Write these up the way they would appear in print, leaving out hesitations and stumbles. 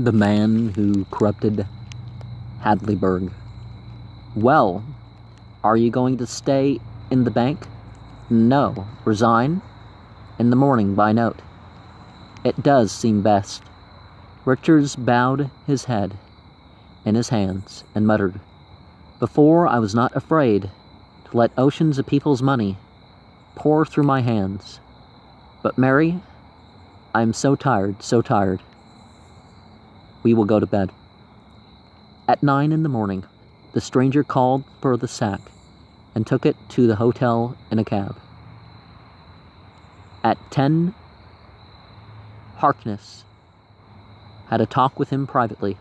The man who corrupted Hadleyburg. Well, are you going to stay in the bank? No. Resign? In the morning by note. It does seem best. Richards bowed his head in his hands and muttered, Before I was not afraid to let oceans of people's money pour through my hands. But Mary, I am so tired, so tired. We will go to bed. At 9 in the morning, the stranger called for the sack and took it to the hotel in a cab. At 10, Harkness had a talk with him privately.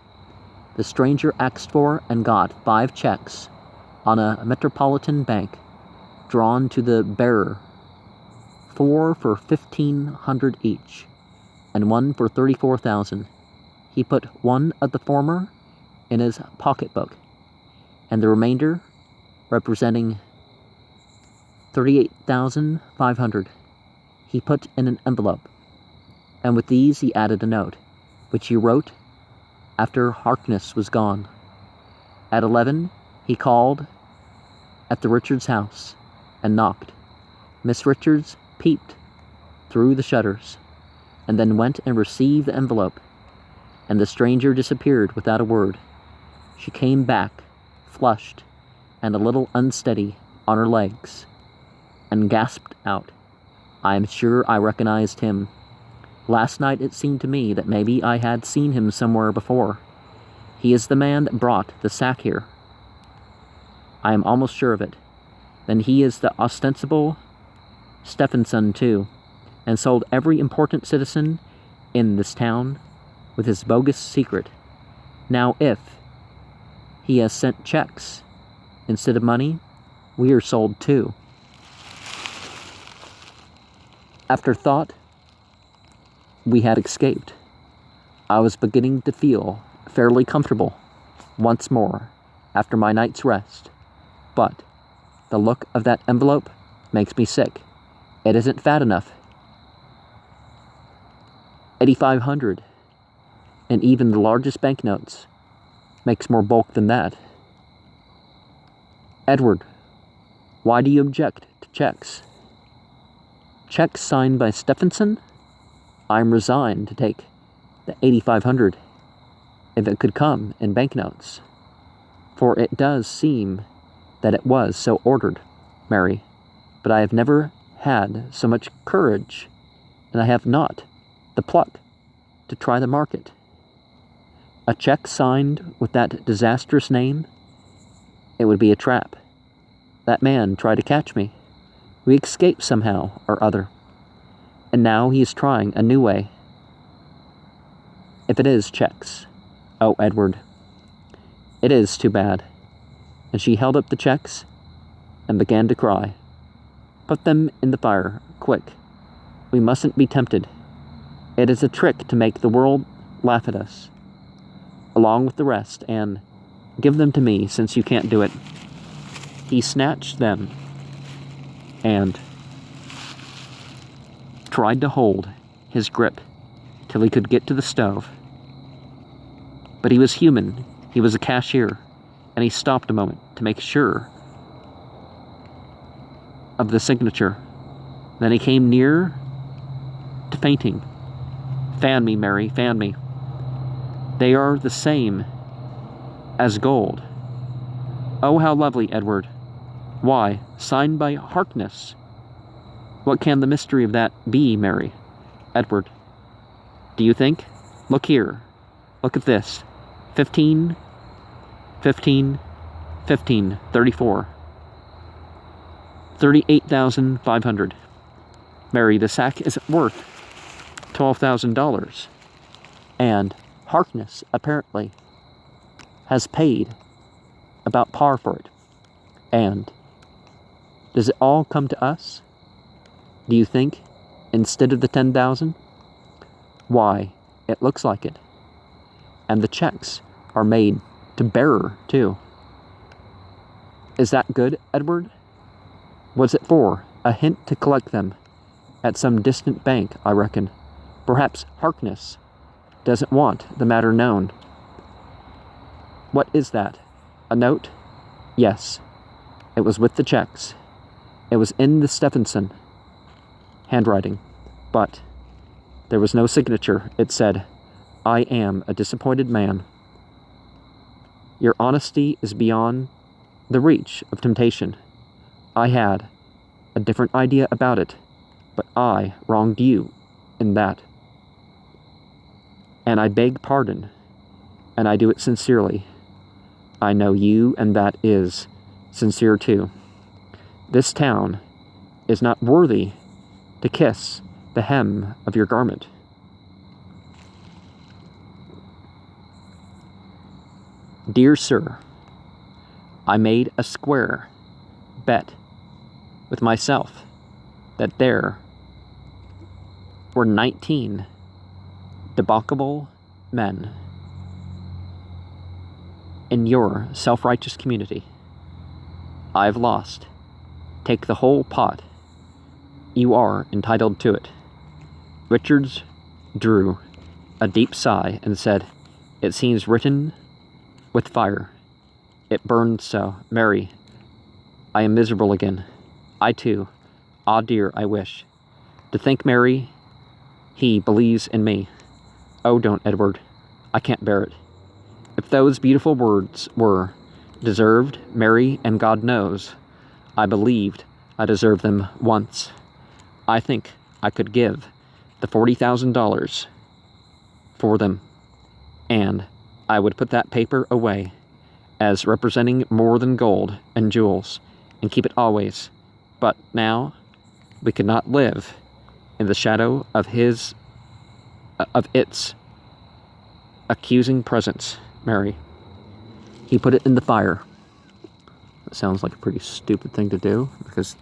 The stranger asked for and got 5 checks on a Metropolitan Bank drawn to the bearer, 4 for $1,500 each, and 1 for $34,000. He put one of the former in his pocketbook, and the remainder, representing $38,500, he put in an envelope, and with these he added a note, which he wrote after Harkness was gone. At 11, he called at the Richards house and knocked. Miss Richards peeped through the shutters, and then went and received the envelope, and the stranger disappeared without a word. She came back, flushed and a little unsteady on her legs, and gasped out, I am sure I recognized him. Last night it seemed to me that maybe I had seen him somewhere before. He is the man that brought the sack here. I am almost sure of it. Then he is the ostensible Stephenson too, and sold every important citizen in this town with his bogus secret. Now if he has sent checks instead of money, we are sold too. After thought, we had escaped. I was beginning to feel fairly comfortable once more after my night's rest, but the look of that envelope makes me sick. It isn't fat enough. 8,500, and even the largest banknotes makes more bulk than that. Edward, why do you object to checks? Checks signed by Stephenson? I'm resigned to take the 8,500 if it could come in banknotes, for it does seem that it was so ordered, Mary, but I have never had so much courage, and I have not the pluck to try the market. A check signed with that disastrous name? It would be a trap. That man tried to catch me. We escaped somehow or other, and now he is trying a new way. If it is checks, oh, Edward, it is too bad. And she held up the checks and began to cry. Put them in the fire, quick. We mustn't be tempted. It is a trick to make the world laugh at us, along with the rest, and give them to me since you can't do it. He snatched them and tried to hold his grip till he could get to the stove. But he was human. He was a cashier, and he stopped a moment to make sure of the signature. Then he came near to fainting. Fan me, Mary, fan me. They are the same as gold. Oh, how lovely, Edward. Why, signed by Harkness. What can the mystery of that be, Mary? Edward, do you think? Look here. Look at this. 15, 15, 15, 34. 38,500. Mary, the sack is worth $12,000. And Harkness, apparently, has paid about par for it. And does it all come to us? Do you think, instead of the 10,000? Why, it looks like it. And the checks are made to bearer, too. Is that good, Edward? What's it for? A hint to collect them at some distant bank, I reckon. Perhaps Harkness doesn't want the matter known. What is that? A note? Yes. It was with the checks. It was in the Stephenson handwriting, but there was no signature. It said, "I am a disappointed man. Your honesty is beyond the reach of temptation. I had a different idea about it, but I wronged you in that. And I beg pardon, and I do it sincerely. I know you, and that is sincere too. This town is not worthy to kiss the hem of your garment. Dear sir, I made a square bet with myself that there were 19 debauchable men in your self-righteous community. I've lost. Take the whole pot. You are entitled to it." Richards drew a deep sigh and said, "It seems written with fire. It burned so. Mary, I am miserable again. I too. Ah dear, I wish. To think, Mary, he believes in me. Oh, don't, Edward. I can't bear it. If those beautiful words were deserved, Mary, and God knows, I believed I deserved them once. I think I could give the $40,000 for them, and I would put that paper away as representing more than gold and jewels, and keep it always. But now we could not live in the shadow of its accusing presence, Mary." He put it in the fire. That sounds like a pretty stupid thing to do, because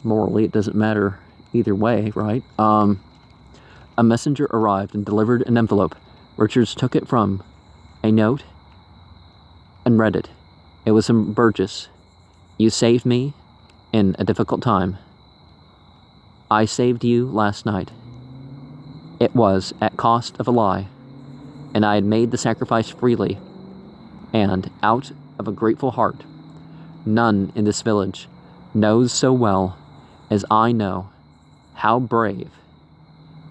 morally it doesn't matter either way, right? A messenger arrived and delivered an envelope. Richards took it from a note and read it. It was from Burgess. "You saved me in a difficult time. I saved you last night. It was at cost of a lie, and I had made the sacrifice freely and out of a grateful heart. None in this village knows so well as I know how brave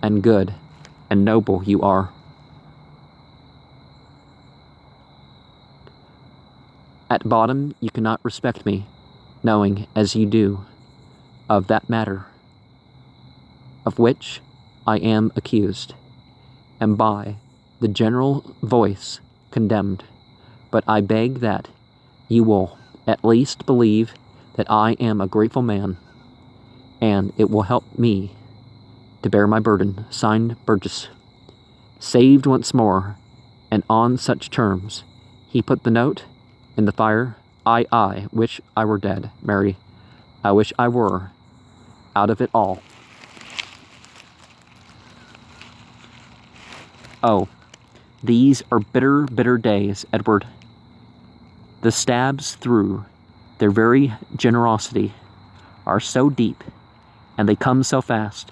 and good and noble you are. At bottom, you cannot respect me, knowing as you do of that matter of which I am accused, and by the general voice condemned. But I beg that you will at least believe that I am a grateful man, and it will help me to bear my burden." Signed, Burgess. Saved once more, and on such terms. He put the note in the fire. I wish I were dead, Mary. I wish I were out of it all. Oh, these are bitter, bitter days, Edward. The stabs through their very generosity are so deep, and they come so fast.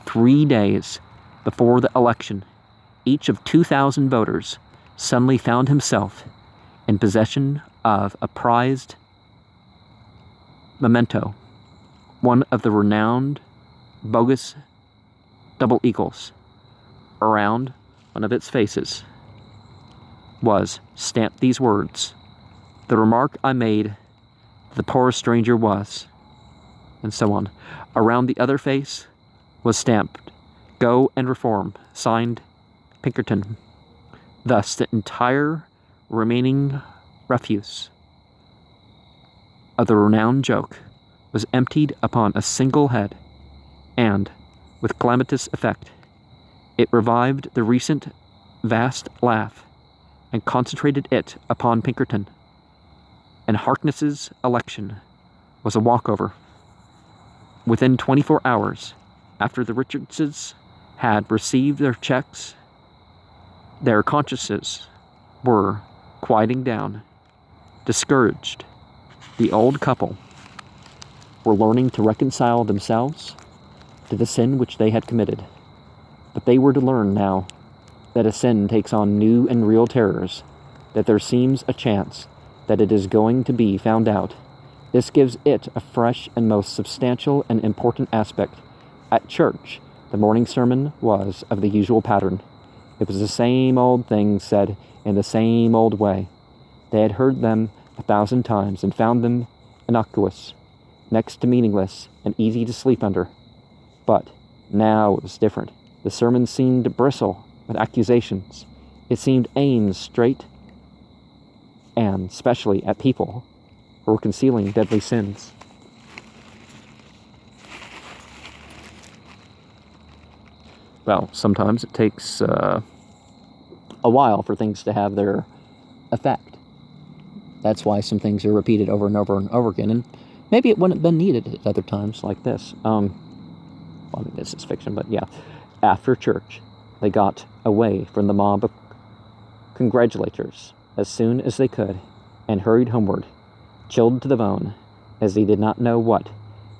3 days before the election, each of 2,000 voters suddenly found himself in possession of a prized memento, one of the renowned bogus double eagles. Around one of its faces was stamped these words: "The remark I made the poor stranger was," and so on. Around the other face was stamped, "Go and reform," signed Pinkerton. Thus the entire remaining refuse of the renowned joke was emptied upon a single head, and, with calamitous effect, it revived the recent vast laugh and concentrated it upon Pinkerton. And Harkness's election was a walkover. Within 24 hours after the Richardses had received their checks, their consciences were quieting down. Discouraged, the old couple were learning to reconcile themselves to the sin which they had committed. But they were to learn now that a sin takes on new and real terrors, that there seems a chance that it is going to be found out. This gives it a fresh and most substantial and important aspect. At church, the morning sermon was of the usual pattern. It was the same old things said in the same old way. They had heard them 1,000 times and found them innocuous, next to meaningless, and easy to sleep under. But now it was different. The sermon seemed to bristle with accusations. It seemed aimed straight and specially at people who were concealing deadly sins. Well, sometimes it takes a while for things to have their effect. That's why some things are repeated over and over and over again, and maybe it wouldn't have been needed at other times like this. Well, I mean, this is fiction, but yeah. After church, they got away from the mob of congratulators as soon as they could and hurried homeward, chilled to the bone, as they did not know what,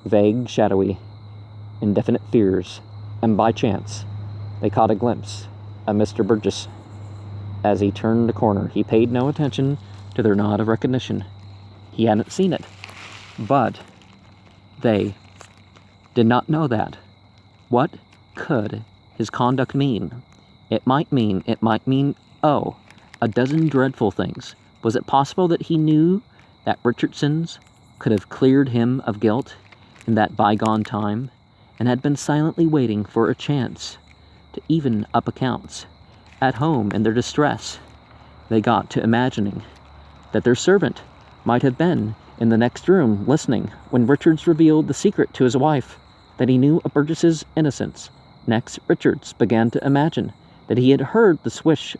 vague, shadowy, indefinite fears, and by chance, they caught a glimpse of Mr. Burgess. As he turned the corner, he paid no attention to their nod of recognition. He hadn't seen it, but they did not know that. What could his conduct mean? It might mean, oh, a dozen dreadful things. Was it possible that he knew that Richardson's could have cleared him of guilt in that bygone time, and had been silently waiting for a chance to even up accounts? At home in their distress, they got to imagining that their servant might have been in the next room listening when Richards revealed the secret to his wife, that he knew of Burgess's innocence. Next, Richards began to imagine that he had heard the swish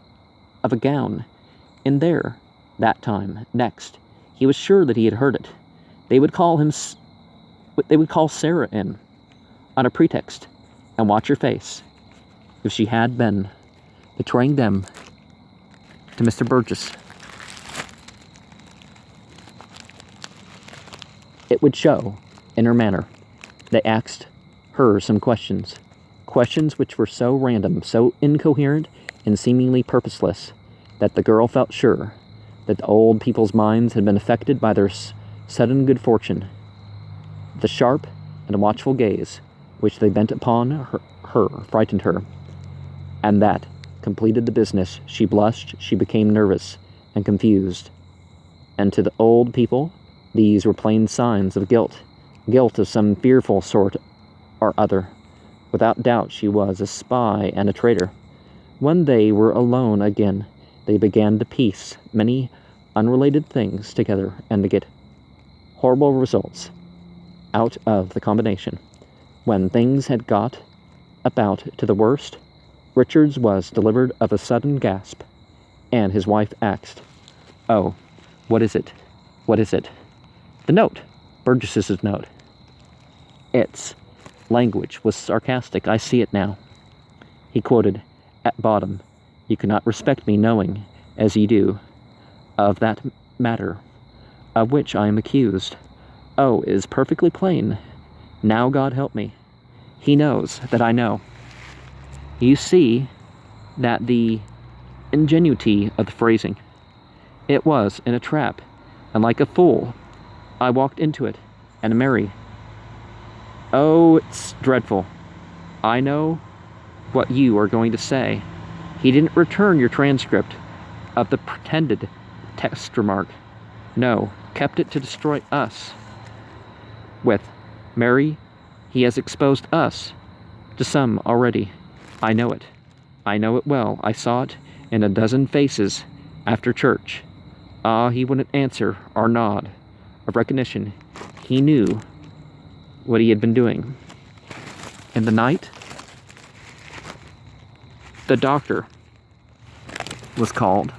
of a gown in there that time. Next, he was sure that he had heard it. They would call Sarah in on a pretext and watch her face if she had been betraying them to Mr. Burgess. It would show in her manner. They asked her some questions which were so random, so incoherent, and seemingly purposeless, that the girl felt sure that the old people's minds had been affected by their sudden good fortune. The sharp and watchful gaze which they bent upon her frightened her, and that completed the business. She blushed, she became nervous and confused, and to the old people these were plain signs of guilt of some fearful sort or other. Without doubt she was a spy and a traitor. When they were alone again, they began to piece many unrelated things together and to get horrible results out of the combination. When things had got about to the worst, Richards was delivered of a sudden gasp, and his wife asked, "Oh, what is it? What is it?" "The note. Burgess's note." Its language was sarcastic. "I see it now." He quoted, "At bottom, you cannot respect me knowing, as you do, of that matter of which I am accused. Oh, it is perfectly plain. Now God help me. He knows that I know." You see that the ingenuity of the phrasing. It was in a trap, and like a fool, I walked into it, and Mary. Oh, it's dreadful. I know what you are going to say. He didn't return your transcript of the pretended text remark. No, kept it to destroy us with. Mary, he has exposed us to some already. I know it. I know it well. I saw it in a dozen faces after church. Ah, he wouldn't answer or nod of recognition. He knew what he had been doing. In the night, the doctor was called.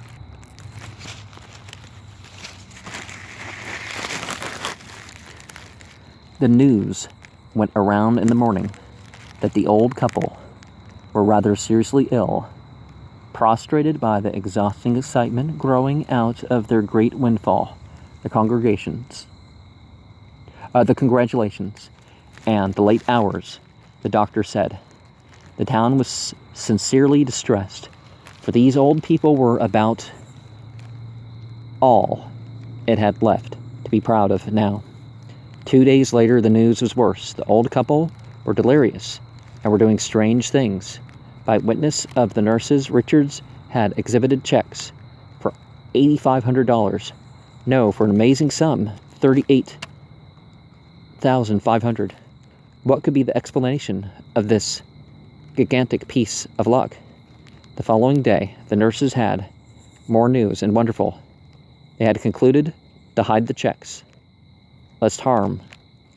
The news went around in the morning that the old couple were rather seriously ill, prostrated by the exhausting excitement growing out of their great windfall, the congratulations, and the late hours. The doctor said, The town was sincerely distressed, for these old people were about all it had left to be proud of now. 2 days later, the news was worse. The old couple were delirious and were doing strange things. By witness of the nurses, Richards had exhibited checks for $8,500. No, for an amazing sum, $38,500. What could be the explanation of this gigantic piece of luck? The following day, the nurses had more news and wonderful. They had concluded to hide the checks, lest harm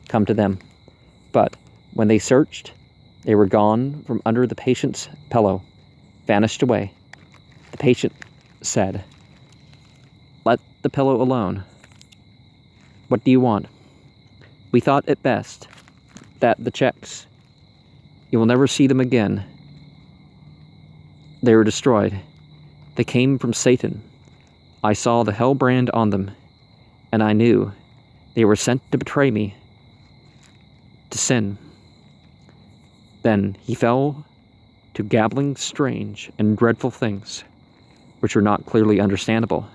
come to them. But when they searched, they were gone from under the patient's pillow, vanished away. The patient said, "Let the pillow alone. What do you want?" "We thought it best that the checks, you will never see them again. They were destroyed. They came from Satan. I saw the hell brand on them, and I knew they were sent to betray me, to sin." Then he fell to gabbling strange and dreadful things, which were not clearly understandable,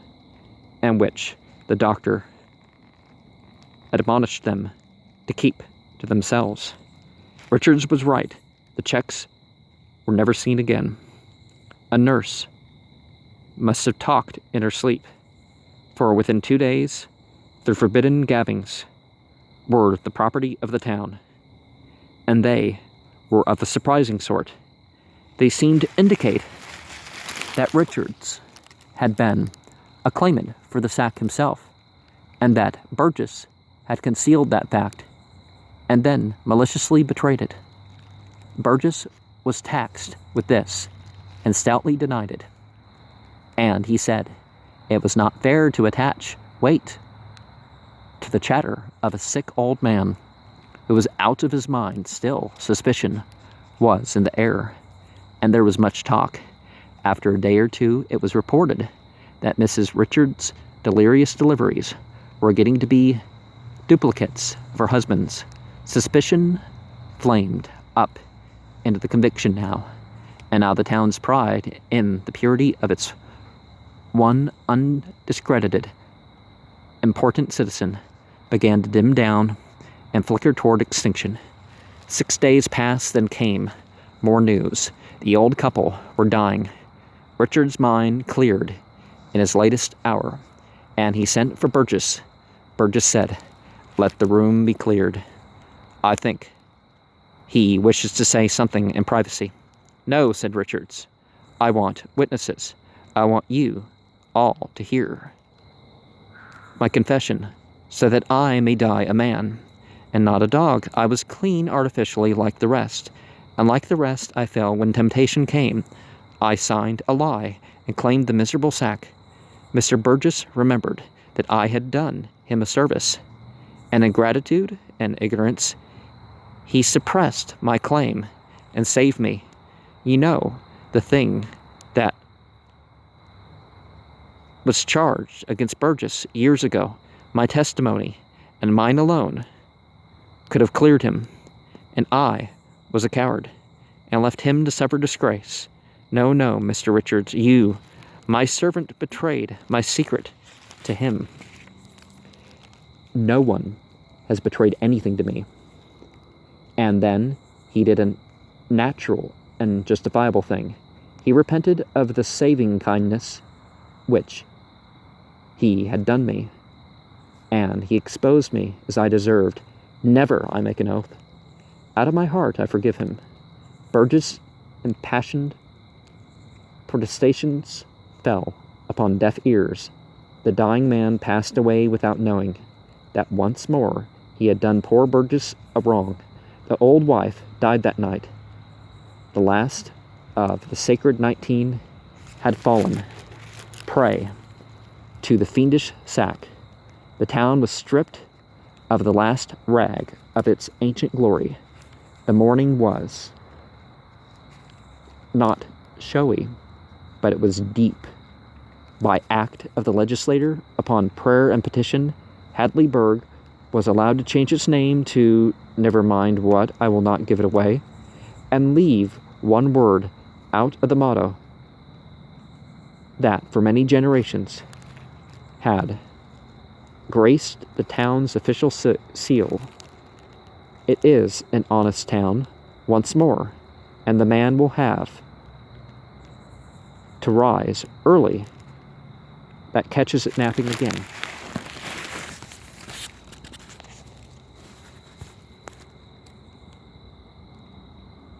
and which the doctor admonished them to keep to themselves. Richards was right. The checks were never seen again. A nurse must have talked in her sleep, for within 2 days, the forbidden gabbings were the property of the town, and they were of a surprising sort. They seemed to indicate that Richards had been a claimant for the sack himself, and that Burgess had concealed that fact and then maliciously betrayed it. Burgess was taxed with this and stoutly denied it. And he said it was not fair to attach weight to the chatter of a sick old man who was out of his mind. Still, suspicion was in the air, and there was much talk. After a day or two, it was reported that Mrs. Richards' delirious deliveries were getting to be duplicates of her husband's. Suspicion flamed up into the conviction now, and now the town's pride in the purity of its one undiscredited, important citizen began to dim down and flicker toward extinction. 6 days passed, then came more news. The old couple were dying. Richard's mind cleared in his latest hour, and he sent for Burgess. Burgess said, "Let the room be cleared. I think he wishes to say something in privacy." "No," said Richards. "I want witnesses. I want you all to hear my confession, so that I may die a man, and not a dog. I was clean artificially like the rest, and like the rest I fell when temptation came. I signed a lie and claimed the miserable sack. Mr. Burgess remembered that I had done him a service, and in gratitude and ignorance he suppressed my claim and saved me. You know, the thing that was charged against Burgess years ago, my testimony, and mine alone, could have cleared him, and I was a coward, and left him to suffer disgrace. No, no, Mr. Richards, you, my servant, betrayed my secret to him. No one has betrayed anything to me." And then he did a natural and justifiable thing. He repented of the saving kindness which he had done me, and he exposed me as I deserved. Never, I make an oath, out of my heart I forgive him. Burgess' impassioned protestations fell upon deaf ears. The dying man passed away without knowing that once more he had done poor Burgess a wrong. The old wife died that night. The last of the sacred 19 had fallen prey to the fiendish sack. The town was stripped of the last rag of its ancient glory. The mourning was not showy, but it was deep. By act of the legislator, upon prayer and petition, Hadleyburg was allowed to change its name to never mind what, I will not give it away, and leave one word out of the motto that, for many generations, had graced the town's official seal. It is an honest town, once more, and the man will have to rise early that catches it napping again.